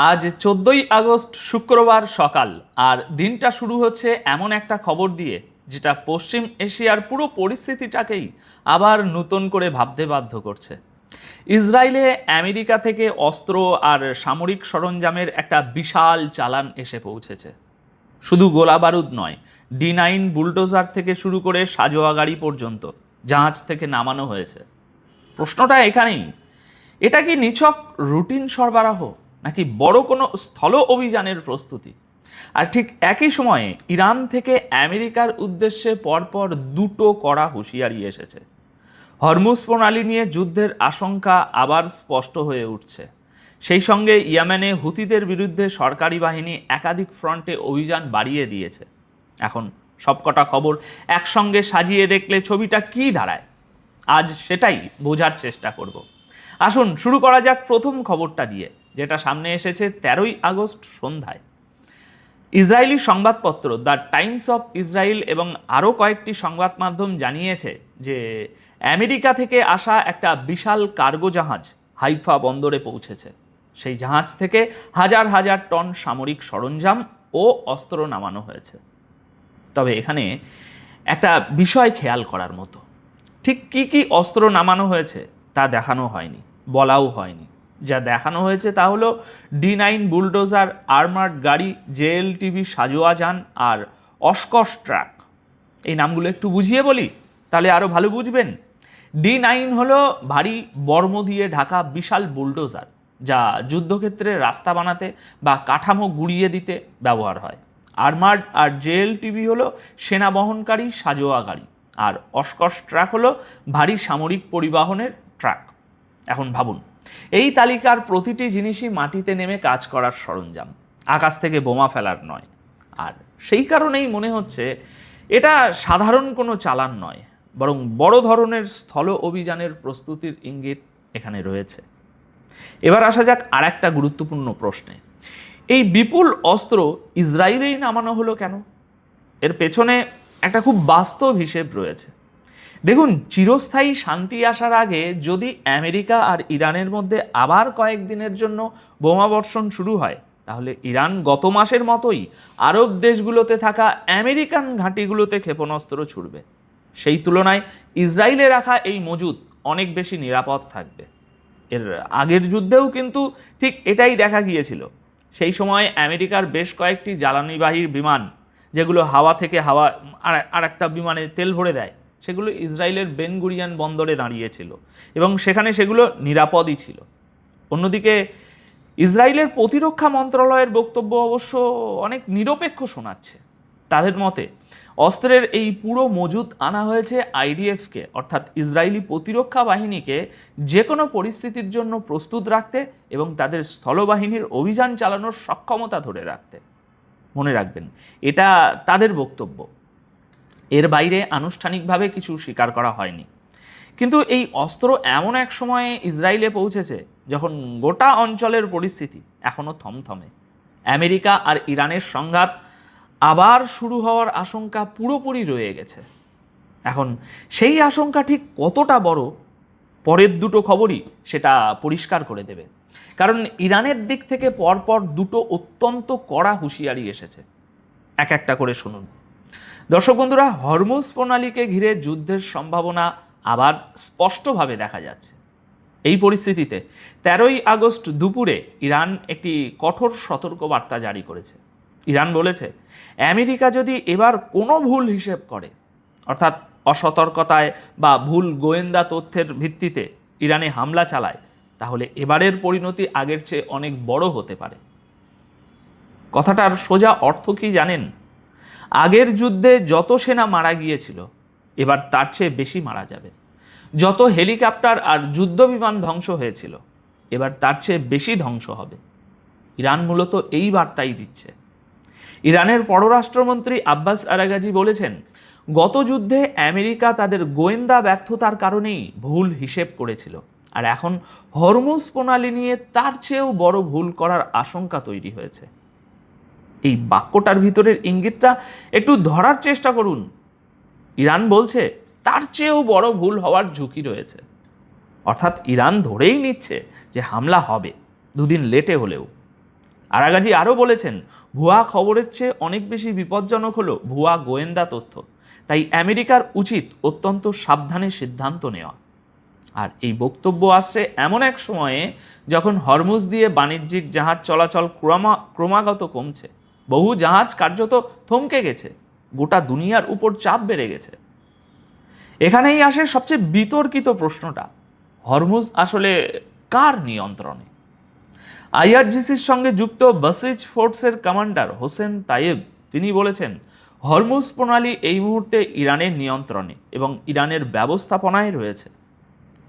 আজ 14ই আগস্ট শুক্রবার সকাল, আর দিনটা শুরু হচ্ছে এমন একটা খবর দিয়ে যেটা পশ্চিম এশিয়ার পুরো পরিস্থিতিটাকেই আবার নতুন করে ভাবতে বাধ্য করছে। ইসরায়েলে আমেরিকা থেকে অস্ত্র আর সামরিক সরঞ্জামের একটা বিশাল চালান এসে পৌঁছেছে। শুধু গোলা বারুদ নয়, D9 বুলডোজার থেকে শুরু করে সাজোয়া গাড়ি পর্যন্ত জাহাজ থেকে নামানো হয়েছে। প্রশ্নটা এখানেই, এটা কি নিছক রুটিন সরবরাহ, নাকি বড় কোনো স্থল অভিযানের প্রস্তুতি? আর ঠিক একই সময়ে ইরান থেকে আমেরিকার উদ্দেশ্যে পরপর দুটো কড়া হুঁশিয়ারি এসেছে। হরমুজ প্রণালী নিয়ে যুদ্ধের আশঙ্কা আবার স্পষ্ট হয়ে উঠছে। সেই সঙ্গে ইয়েমেনে হুতিদের বিরুদ্ধে সরকারি বাহিনী একাধিক ফ্রন্টে অভিযান বাড়িয়ে দিয়েছে। এখন সবকটা খবর একসঙ্গে সাজিয়ে দেখলে ছবিটা কী দাঁড়ায়, আজ সেটাই বোঝার চেষ্টা করব। আসুন শুরু করা যাক প্রথম খবরটা দিয়ে, যেটা সামনে এসেছে 13ই আগস্ট সন্ধ্যায়। ইসরায়েলি সংবাদপত্র দ্য টাইমস অফ ইসরায়েল এবং আরও কয়েকটি সংবাদ মাধ্যম জানিয়েছে যে আমেরিকা থেকে আসা একটা বিশাল কার্গো জাহাজ হাইফা বন্দরে পৌঁছেছে। সেই জাহাজ থেকে হাজার হাজার টন সামরিক সরঞ্জাম ও অস্ত্র নামানো হয়েছে। তবে এখানে একটা বিষয় খেয়াল করার মতো, ঠিক কী কী অস্ত্র নামানো হয়েছে তা দেখানো হয়নি, বলাও হয়নি। যা দেখানো হয়েছে তা হলো D9 বুলডোজার, আর্মার্ড গাড়ি, JLTV সাজোয়া যান আর অস্কস ট্রাক। এই নামগুলো একটু বুঝিয়ে বলি, তাহলে আরও ভালো বুঝবেন। D9 হলো ভারী বর্ম দিয়ে ঢাকা বিশাল বুলডোজার, যা যুদ্ধক্ষেত্রে রাস্তা বানাতে বা কাঠামো গুঁড়িয়ে দিতে ব্যবহার হয়। আর্মার্ড আর JLTV হলো সেনা বহনকারী সাজোয়া গাড়ি, আর অস্কস ট্রাক হলো ভারী সামরিক পরিবহনের ট্রাক। এখন ভাবুন, এই তালিকার প্রতিটি জিনিসই মাটিতে নেমে কাজ করার সরঞ্জাম, আকাশ থেকে বোমা ফেলার নয়। আর সেই কারণেই মনে হচ্ছে এটা সাধারণ কোনো চালান নয়, বরং বড় ধরনের স্থল অভিযানের প্রস্তুতির ইঙ্গিত এখানে রয়েছে। এবার আসা যাক আর একটা গুরুত্বপূর্ণ প্রশ্নে। এই বিপুল অস্ত্র ইসরায়েলেই নামানো হলো কেন? এর পেছনে একটা খুব বাস্তব হিসেব রয়েছে। দেখুন, চিরস্থায়ী শান্তি আসার আগে যদি আমেরিকা আর ইরানের মধ্যে আবার কয়েকদিনের জন্য বোমাবর্ষণ শুরু হয়, তাহলে ইরান গত মাসের মতোই আরব দেশগুলোতে থাকা আমেরিকান ঘাঁটিগুলোতে ক্ষেপণাস্ত্র ছুড়বে। সেই তুলনায় ইসরায়েলে রাখা এই মজুদ অনেক বেশি নিরাপদ থাকবে। এর আগের যুদ্ধেও কিন্তু ঠিক এটাই দেখা গিয়েছিল। সেই সময় আমেরিকার বেশ কয়েকটি জ্বালানিবাহী বিমান, যেগুলো হাওয়া থেকে হাওয়া আর একটা বিমানে তেল ভরে দেয়, সেগুলো ইসরায়েলের বেন গুরিয়ান বন্দরে দাঁড়িয়েছিল এবং সেখানে সেগুলো নিরাপদই ছিল। অন্যদিকে ইসরায়েলের প্রতিরক্ষা মন্ত্রণালয়ের বক্তব্য অবশ্য অনেক নিরপেক্ষ শোনাচ্ছে। তাদের মতে অস্ত্রের এই পুরো মজুদ আনা হয়েছে IDFকে, অর্থাৎ ইসরায়েলি প্রতিরক্ষা বাহিনীকে যে কোনো পরিস্থিতির জন্য প্রস্তুত রাখতে এবং তাদের স্থলবাহিনীর অভিযান চালানোর সক্ষমতা ধরে রাখতে। মনে রাখবেন, এটা তাদের বক্তব্য, এর বাইরে আনুষ্ঠানিকভাবে কিছু স্বীকার করা হয়নি। কিন্তু এই অস্ত্র এমন এক সময়ে ইসরায়েলে পৌঁছেছে যখন গোটা অঞ্চলের পরিস্থিতি এখনও থমথমে। আমেরিকা আর ইরানের সংঘাত আবার শুরু হওয়ার আশঙ্কা পুরোপুরি রয়ে গেছে। এখন সেই আশঙ্কা ঠিক কতটা বড়, পরের দুটো খবরই সেটা পরিষ্কার করে দেবে। কারণ ইরানের দিক থেকে পরপর দুটো অত্যন্ত কড়া হুঁশিয়ারি এসেছে। এক একটা করে শুনুন। দর্শক বন্ধুরা, হরমুজ প্রণালীকে ঘিরে যুদ্ধের সম্ভাবনা আবার স্পষ্টভাবে দেখা যাচ্ছে। এই পরিস্থিতিতে 13ই আগস্ট দুপুরে ইরান একটি কঠোর সতর্কবার্তা জারি করেছে। ইরান বলেছে, আমেরিকা যদি এবার কোনো ভুল হিসেব করে, অর্থাৎ অসতর্কতায় বা ভুল গোয়েন্দা তথ্যের ভিত্তিতে ইরানে হামলা চালায়, তাহলে এবারের পরিণতি আগের চেয়ে অনেক বড় হতে পারে। কথাটার সোজা অর্থ কি জানেন? আগের যুদ্ধে যত সেনা মারা গিয়েছিল, এবার তার চেয়ে বেশি মারা যাবে। যত হেলিকপ্টার আর যুদ্ধ বিমান ধ্বংস হয়েছিল, এবার তার চেয়ে বেশি ধ্বংস হবে। ইরান মূলত এই বার্তাই দিচ্ছে। ইরানের পররাষ্ট্রমন্ত্রী আব্বাস আরাগাজি বলেছেন, গত যুদ্ধে আমেরিকা তাদের গোয়েন্দা ব্যর্থতার কারণেই ভুল হিসেব করেছিল, আর এখন হরমুজ প্রণালী নিয়ে তার চেয়েও বড় ভুল করার আশঙ্কা তৈরি হয়েছে। এই বাক্যটার ভিতরের ইঙ্গিতটা একটু ধরার চেষ্টা করুন। ইরান বলছে তার চেয়েও বড় ভুল হওয়ার ঝুঁকি রয়েছে, অর্থাৎ ইরান ধরেই নিচ্ছে যে হামলা হবে, দুদিন লেটে হলেও। আরাগাজি আরও বলেছেন, ভুয়া খবরের চেয়ে অনেক বেশি বিপজ্জনক হলো ভুয়া গোয়েন্দা তথ্য। তাই আমেরিকার উচিত অত্যন্ত সাবধানে সিদ্ধান্ত নেওয়া। আর এই বক্তব্য আসছে এমন এক সময়ে যখন হরমুজ দিয়ে বাণিজ্যিক জাহাজ চলাচল ক্রমাগত কমছে। বহু জাহাজ কার্যত থমকে গেছে, গোটা দুনিয়ার উপর চাপ বেড়ে গেছে। এখানেই আসে সবচেয়ে বিতর্কিত প্রশ্নটা, হরমুজ আসলে কার নিয়ন্ত্রণে? আইআরজিসির সঙ্গে যুক্ত বাসিজ ফোর্সের কমান্ডার হোসেন তাইয়েব তিনি বলেছেন, হরমুজ প্রণালী এই মুহূর্তে ইরানের নিয়ন্ত্রণে এবং ইরানের ব্যবস্থাপনায় রয়েছে।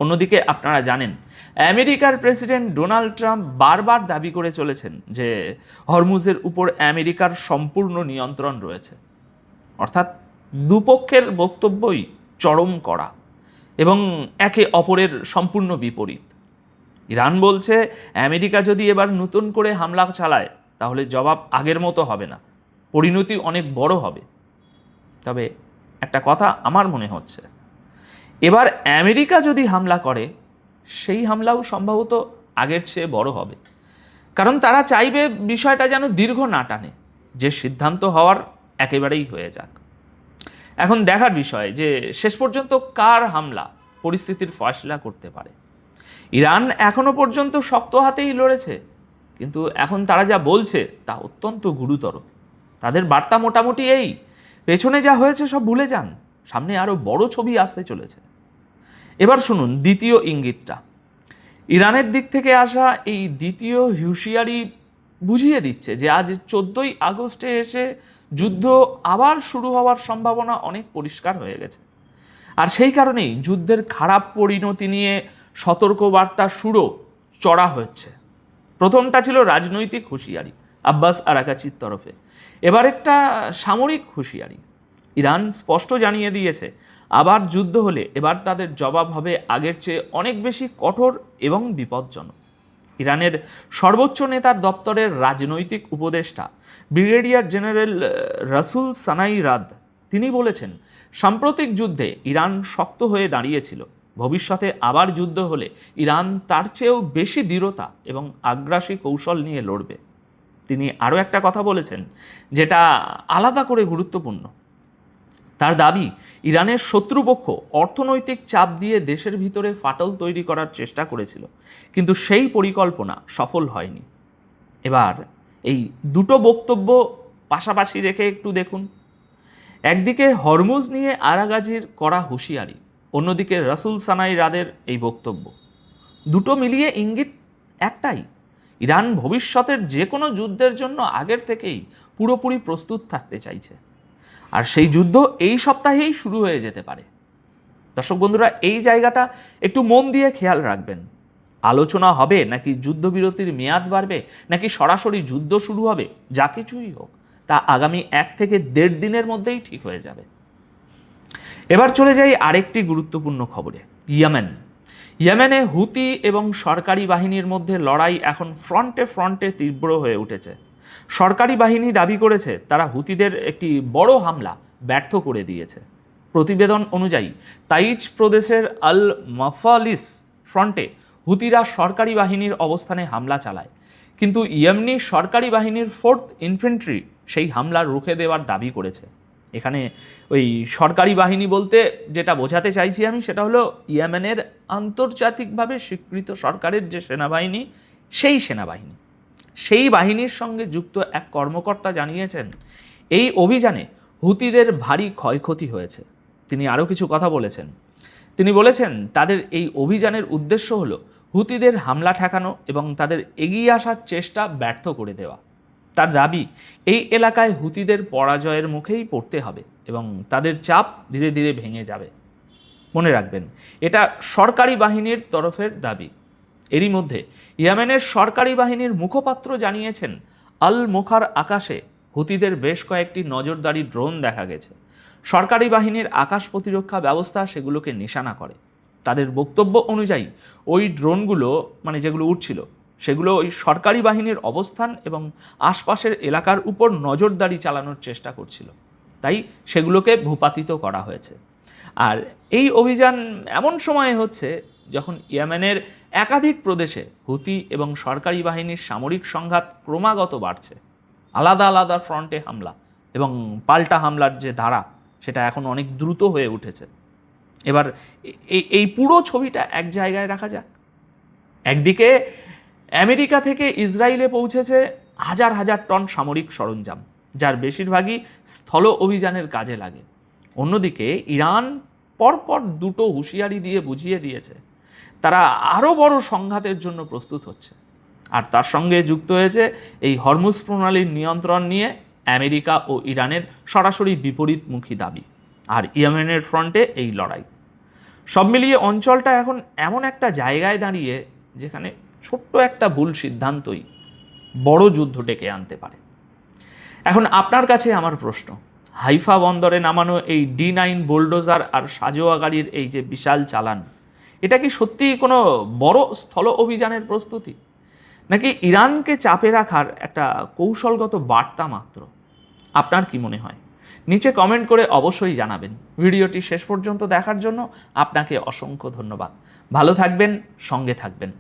অন্যদিকে আপনারা জানেন, আমেরিকার প্রেসিডেন্ট ডোনাল্ড ট্রাম্প বারবার দাবি করে চলেছেন যে হরমুজের উপর আমেরিকার সম্পূর্ণ নিয়ন্ত্রণ রয়েছে। অর্থাৎ দুপক্ষের বক্তব্যই চরম কড়া এবং একে অপরের সম্পূর্ণ বিপরীত। ইরান বলছে, আমেরিকা যদি এবার নতুন করে হামলা চালায় তাহলে জবাব আগের মতো হবে না, পরিণতি অনেক বড় হবে। তবে একটা কথা আমার মনে হচ্ছে, এবার আমেরিকা যদি হামলা করে সেই হামলাও সম্ভবত আগের চেয়ে বড় হবে, কারণ তারা চাইবে বিষয়টা যেন দীর্ঘ না টানে, যে সিদ্ধান্ত হওয়ার একেবারেই হয়ে যাক। এখন দেখার বিষয় যে শেষ পর্যন্ত কার হামলা পরিস্থিতির ফয়সলা করতে পারে। ইরান এখনো পর্যন্ত শক্ত হাতেই লড়েছে, কিন্তু এখন তারা যা বলছে তা অত্যন্ত গুরুতর। তাদের বার্তা মোটামুটি এই, পেছনে যা হয়েছে সব ভুলে যান, সামনে আরও বড় ছবি আসতে চলেছে। এবার শুনুন দ্বিতীয় ইঙ্গিতটা। ইরানের দিক থেকে আসা এই দ্বিতীয় হুঁশিয়ারি বুঝিয়ে দিচ্ছে যে আজ 14ই আগস্টে এসে যুদ্ধ আবার শুরু হওয়ার সম্ভাবনা অনেক পরিষ্কার হয়ে গেছে। আর সেই কারণেই যুদ্ধের খারাপ পরিণতি নিয়ে সতর্কবার্তা সুরও চড়া হচ্ছে। প্রথমটা ছিল রাজনৈতিক হুঁশিয়ারি আব্বাস আরাকাচির তরফে, এবার একটা সামরিক হুঁশিয়ারি। ইরান স্পষ্ট জানিয়ে দিয়েছে, আবার যুদ্ধ হলে এবার তাদের জবাব হবে আগের চেয়ে অনেক বেশি কঠোর এবং বিপজ্জনক। ইরানের সর্বোচ্চ নেতার দপ্তরের রাজনৈতিক উপদেষ্টা ব্রিগেডিয়ার জেনারেল রাসুল সানাইরাদ তিনি বলেছেন, সাম্প্রতিক যুদ্ধে ইরান শক্ত হয়ে দাঁড়িয়েছিল, ভবিষ্যতে আবার যুদ্ধ হলে ইরান তার চেয়েও বেশি দৃঢ়তা এবং আগ্রাসী কৌশল নিয়ে লড়বে। তিনি আরও একটা কথা বলেছেন যেটা আলাদা করে গুরুত্বপূর্ণ। তার দাবি, ইরানের শত্রুপক্ষ অর্থনৈতিক চাপ দিয়ে দেশের ভিতরে ফাটল তৈরি করার চেষ্টা করেছিল, কিন্তু সেই পরিকল্পনা সফল হয়নি। এবার এই দুটো বক্তব্য পাশাপাশি রেখে একটু দেখুন। একদিকে হরমুজ নিয়ে আরাগাজির কড়া হুঁশিয়ারি, অন্যদিকে রাসুল সানাইরাদের এই বক্তব্য। দুটো মিলিয়ে ইঙ্গিত একটাই, ইরান ভবিষ্যতের যে কোনো যুদ্ধের জন্য আগের থেকেই পুরোপুরি প্রস্তুত থাকতে চাইছে। আর সেই যুদ্ধ এই সপ্তাহেই শুরু হয়ে যেতে পারে। দর্শক বন্ধুরা, এই জায়গাটা একটু মন দিয়ে খেয়াল রাখবেন। আলোচনা হবে নাকি যুদ্ধবিরতির মেয়াদ বাড়বে, নাকি সরাসরি যুদ্ধ শুরু হবে, যা কিছুই হোক তা আগামী 1 থেকে 1.5 দিনের মধ্যেই ঠিক হয়ে যাবে। এবার চলে যাই আরেকটি গুরুত্বপূর্ণ খবরে। ইয়েমেনে হুতি এবং সরকারি বাহিনীর মধ্যে লড়াই এখন ফ্রন্টে তীব্র হয়ে উঠেছে। সরকারি বাহিনী দাবি করেছে তারা হুতিদের একটি বড় হামলা ব্যর্থ করে দিয়েছে। প্রতিবেদন অনুযায়ী তাইজ প্রদেশের আল মাফালিস ফ্রন্টে হুতিরা সরকারি বাহিনীর অবস্থানে হামলা চালায়, কিন্তু ইয়েমনি সরকারি বাহিনীর 4th ইনফ্যান্ট্রি সেই হামলা রুখে দেওয়ার দাবি করেছে। এখানে ওই সরকারি বাহিনী বলতে যেটা বোঝাতে চাইছি আমি, সেটা হলো ইয়েমেনের আন্তর্জাতিকভাবে স্বীকৃত সরকারের যে সেনাবাহিনী, সেই বাহিনীর সঙ্গে যুক্ত এক কর্মকর্তা জানিয়েছেন, এই অভিযানে হুতিদের ভারী ক্ষয়ক্ষতি হয়েছে। তিনি আরও কিছু কথা বলেছেন। তিনি বলেছেন, তাদের এই অভিযানের উদ্দেশ্য হলো হুতিদের হামলা ঠেকানো এবং তাদের এগিয়ে আসার চেষ্টা ব্যর্থ করে দেওয়া। তার দাবি, এই এলাকায় হুতিদের পরাজয়ের মুখেই পড়তে হবে এবং তাদের চাপ ধীরে ধীরে ভেঙে যাবে। মনে রাখবেন, এটা সরকারি বাহিনীর তরফের দাবি। এরই মধ্যে ইয়েমেনের সরকারি বাহিনীর মুখপাত্র জানিয়েছেন, আল মোখার আকাশে হুতিদের বেশ কয়েকটি নজরদারি ড্রোন দেখা গেছে। সরকারি বাহিনীর আকাশ প্রতিরক্ষা ব্যবস্থা সেগুলোকে নিশানা করে। তাদের বক্তব্য অনুযায়ী ওই ড্রোনগুলো যেগুলো উঠছিল সেগুলো ওই সরকারি বাহিনীর অবস্থান এবং আশপাশের এলাকার উপর নজরদারি চালানোর চেষ্টা করছিল, তাই সেগুলোকে ভূপাতিত করা হয়েছে। আর এই অভিযান এমন সময়ে হচ্ছে যখন ইয়েমেনের একাধিক প্রদেশে হুতি এবং সরকারি বাহিনীর সামরিক সংঘাত ক্রমাগত বাড়ছে। আলাদা আলাদা ফ্রন্টে হামলা এবং পাল্টা হামলার যে ধারা সেটা এখন অনেক দ্রুত হয়ে উঠেছে। এবার এই পুরো ছবিটা এক জায়গায় রাখা যাক। একদিকে আমেরিকা থেকে ইসরায়েলে পৌঁছেছে হাজার হাজার টন সামরিক সরঞ্জাম, যার বেশিরভাগই স্থল অভিযানের কাজে লাগে। অন্যদিকে ইরান পরপর দুটো হুঁশিয়ারি দিয়ে বুঝিয়ে দিয়েছে তারা আরও বড় সংঘাতের জন্য প্রস্তুত হচ্ছে। আর তার সঙ্গে যুক্ত হয়েছে এই হরমুজ প্রণালীর নিয়ন্ত্রণ নিয়ে আমেরিকা ও ইরানের সরাসরি বিপরীতমুখী দাবি, আর ইয়েমেনের ফ্রন্টে এই লড়াই। সব মিলিয়ে অঞ্চলটা এখন এমন একটা জায়গায় দাঁড়িয়ে যেখানে ছোট্ট একটা ভুল সিদ্ধান্তই বড় যুদ্ধ ডেকে আনতে পারে। এখন আপনার কাছে আমার প্রশ্ন, হাইফা বন্দরে নামানো এই D9 বুলডোজার আর সাজোয়া গাড়ির এই যে বিশাল চালান, এটা কি সত্যিই কোনো বড় স্থল অভিযানের প্রস্তুতি, নাকি ইরানকে চাপে রাখার একটা কৌশলগত বার্তা মাত্র? আপনার কি মনে হয়? নিচে কমেন্ট করে অবশ্যই জানাবেন। ভিডিওটি শেষ পর্যন্ত দেখার জন্য আপনাকে অসংখ্য ধন্যবাদ। ভালো থাকবেন, সঙ্গে থাকবেন।